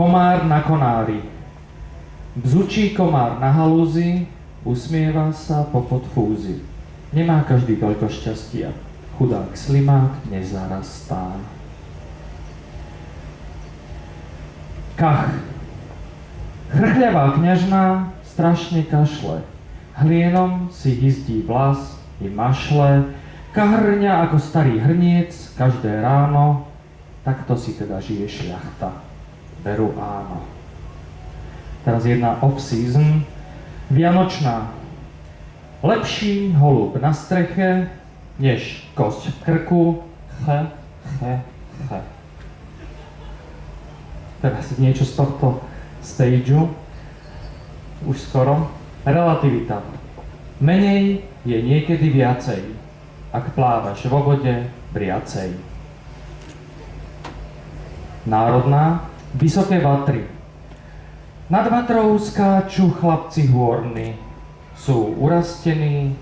Komár na konári. Bzučí komár na halúzi, usmieva sa popod fúzy. Nemá každý toľko šťastia. Chudák slimák nezarastá. Kach. Chrchľavá kňažná strašne kašle. Hlienom si hyzdí vlas i mašle. Kahrňa ako starý hrniec každé ráno. Takto si teda žije šľachta. Veru áno. Teraz jedna off-season. Vianočná. Lepší holub na streche, než kosť v krku. Teraz niečo z tohto stageu. Už skoro. Relativita. Menej je niekedy viacej, ak plávaš vo vode briacej. Národná. Vysoké vatry. Nad vatrou skáču chlapci hôrni. Sú urastení,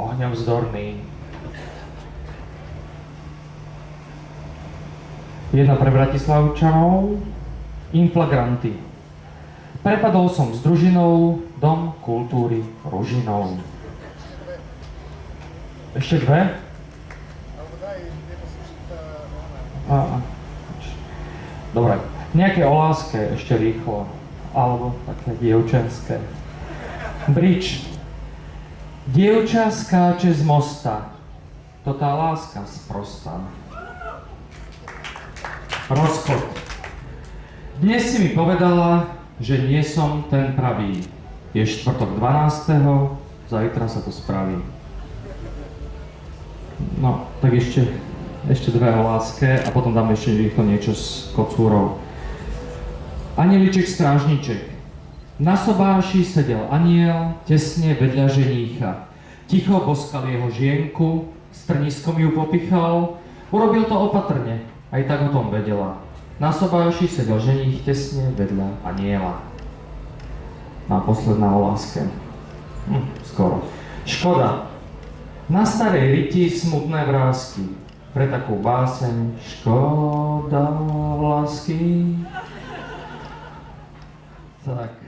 ohňom vzdorní. Jedna pre Bratislavčanov. Inflagranty. Prepadol som s družinou Dom kultúry Ružinou. Ešte dve? Dobre. Nejaké o láske ešte rýchlo. Alebo také dievčenské. Bridge. Dievča skáče z mosta. To tá láska sprostá. Rozchod. Dnes si mi povedala, že nie som ten pravý. Je štvrtok 12. Zajtra sa to spraví. No, tak ešte dve o láske a potom dáme ešte rýchlo niečo s kocúrou. Anieliček strážniček. Na sobáši sedel aniel tesne vedľa ženícha. Ticho boskal jeho žienku, strniskom ju popichal, urobil to opatrne, aj tak o tom vedela. Na sobáši sedel ženích tesne vedľa aniela. A posledná o láske. Skoro. Škoda. Na starej riti smutné vrásky. Pre takú báseň škoda lásky. Tak.